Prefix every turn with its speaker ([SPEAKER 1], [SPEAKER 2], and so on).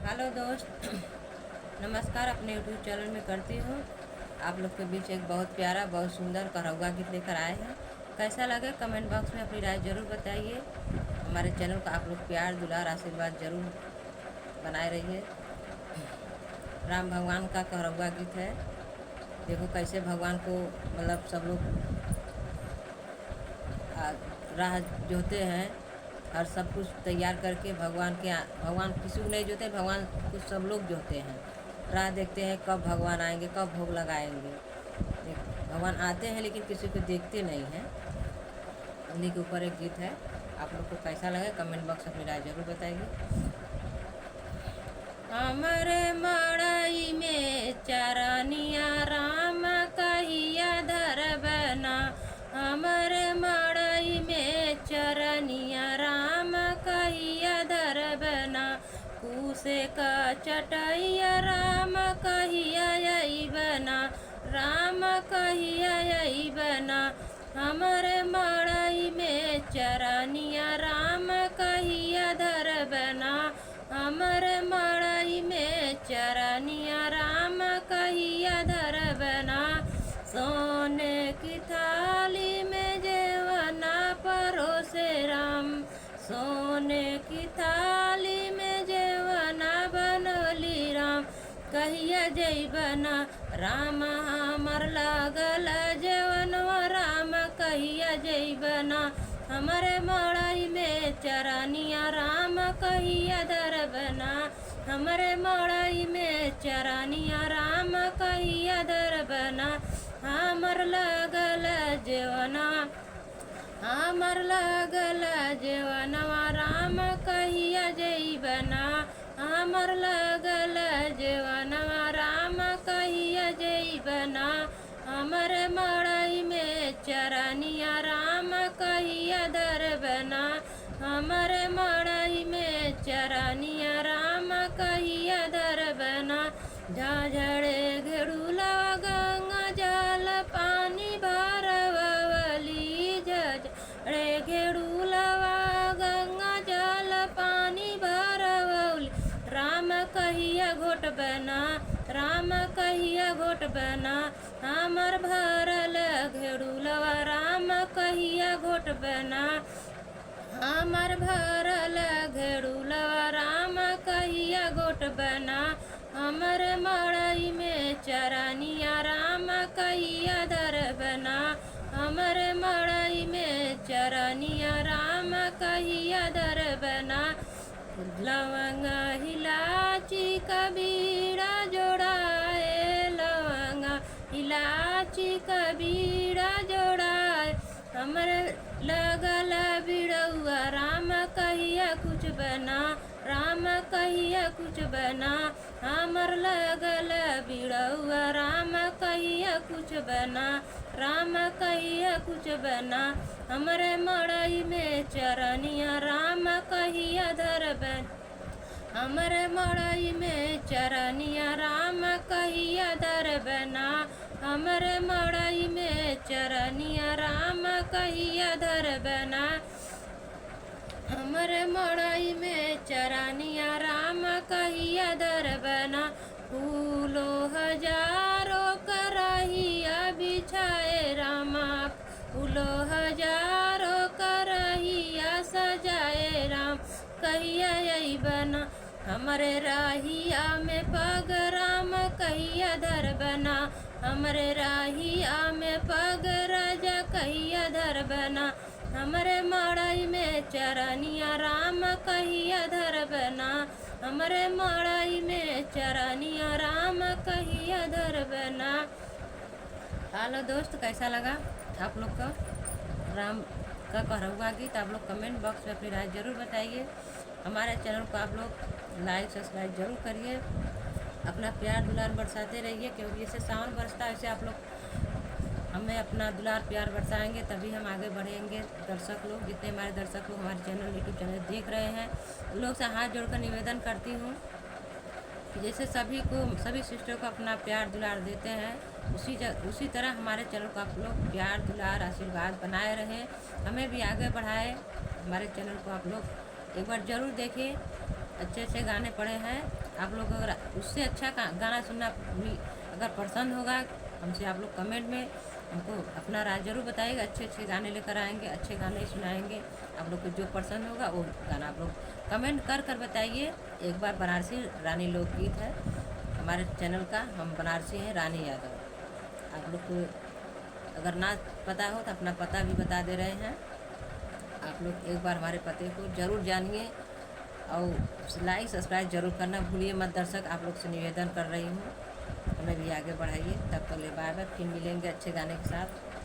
[SPEAKER 1] Hello दोस्त, नमस्कार। अपने यूट्यूब चैनल में करती हूँ आप लोग के बीच एक बहुत प्यारा, बहुत सुंदर करौगा गीत लेकर आए हैं। कैसा लगे कमेंट बॉक्स में अपनी राय ज़रूर बताइए। हमारे चैनल का आप लोग प्यार, दुलार, आशीर्वाद ज़रूर बनाए रहिए। राम भगवान का करौगा गीत है। देखो कैसे भगवान को मतलब सब लोग राह जोते हैं और सब कुछ तैयार करके भगवान किसी को नहीं जोते, भगवान कुछ सब लोग जोते हैं। राह देखते हैं कब भगवान आएंगे, कब भोग लगाएंगे। भगवान आते हैं लेकिन किसी को देखते नहीं हैं। उन्हीं के ऊपर एक गीत है। आप लोग को कैसा लगे कमेंट बॉक्स अपनी राय जरूर बताइए। हमारे मड़ई में चरनिया राम कहिया धरबना, हमारे मड़ई में चरनिया राम कहिया धरबना, कूसे का चटैया राम कहिया अइबना, राम कहिया अइबना, हमारे मड़ई में चरनिया राम कहिया धरबना, हमारे मड़ई में चरनिया राम कहिया धरबना, सोने की थाली में जेवना परोसे राम, सोने की थाली में जेवना बनोली राम, कहिया जइबना राम हमर लागल जेवनवा राम कहिया जइबना, हमारे मड़ई में चरनिया राम कहिया धरबना, हमारे मड़ई में चरनिया राम कहिया धरबना, हमर लागल जेवना, हमर लागल जेवनवा राम कहिया जइबना, हमर लागल जेवनवा राम कहिया जइबना, हमरे मड़ई में चरनिया राम कहिया धरबना, हमरे मड़ई में चरनिया राम कहिया धरबना, झाझड़े घेड़ूला गंगा जल पानी भरवली, झाझड़े घेड़ूला गंगा जल पानी भरवली, राम कहिया घोट बना, राम कहिया घोट बना, हमर भरल घेड़ूलवा राम कहिया घोट बना, हमर भरल घेड़ूलवा राम कहिया घोट बना, हमर मड़ई में चरनिया राम कहिया धरबना, हमर मड़ई में चरनिया राम कहिया धरबना, लवंगा इलाची कबीरा जोड़ाए, लवंगा इलाची कबीरा जोड़ाए, हमरे लगल बिड़ौआ राम कहिया कुछ बना, राम कहिया कुछ बना, हमर लगल बिड़ौआ राम कहिया कुछ बना, राम कहिया कुछ बना, हमरे मड़ई में चरनिया राम कहिया धरबना, हमरे मड़ई में चरनिया राम कहिया धरबना, हमरे मड़ई में चरनिया राम कहिया धरबना, हमरे मड़ई में चरनिया राम कहिया धरबना, फूलो हजारों करहिया बिछाए रामा, फूलो हजारों करहिया सजाए राम कहिया अइबना, हमरे राहिया में पग राम कहिया धरबना, हमरे राहिया में पग राजा कहिया धरबना, हमरे मड़ई में चरनिया राम कहिया धरबना, हमरे मड़ई में चरनिया राम कहिया धरबना। हेलो दोस्त, कैसा लगा आप लोग का राम का करौगा गीत? आप लोग कमेंट बॉक्स में अपनी राय ज़रूर बताइए। हमारे चैनल को आप लोग लाइक सब्सक्राइब जरूर करिए। अपना प्यार दुलार बरसाते रहिए, क्योंकि जैसे सावन बरसता है वैसे आप लोग हमें अपना दुलार प्यार बरसाएंगे, तभी हम आगे बढ़ेंगे। दर्शक लोग, जितने हमारे दर्शक लोग हमारे चैनल यूट्यूब चैनल देख रहे हैं, उन लोग से हाथ जोड़कर निवेदन करती हूँ कि जैसे सभी सिस्टर को अपना प्यार दुलार देते हैं, उसी तरह हमारे चैनल को आप लोग प्यार दुलार आशीर्वाद बनाए रहें, हमें भी आगे बढ़ाए। हमारे चैनल को आप लोग एक बार ज़रूर देखें। अच्छे अच्छे गाने पड़े हैं। आप लोग अगर उससे अच्छा गाना सुनना भी अगर पसंद होगा, हमसे आप लोग कमेंट में हमको अपना राय जरूर बताइएगा। अच्छे अच्छे गाने लेकर आएंगे, अच्छे गाने सुनाएंगे। आप लोग को जो पसंद होगा वो गाना आप लोग कमेंट कर कर बताइए। एक बार बनारसी रानी लोकगीत है हमारे चैनल का, हम बनारसी हैं रानी यादव। आप लोग को अगर ना पता हो तो अपना पता भी बता दे रहे हैं। आप लोग एक बार हमारे पते को ज़रूर जानिए और लाइक सब्सक्राइब जरूर करना भूलिए मत दर्शक। आप लोग से निवेदन कर रही हूँ, हमें भी आगे बढ़ाइए। तब तक ले बाय बाय, फिर मिलेंगे अच्छे गाने के साथ।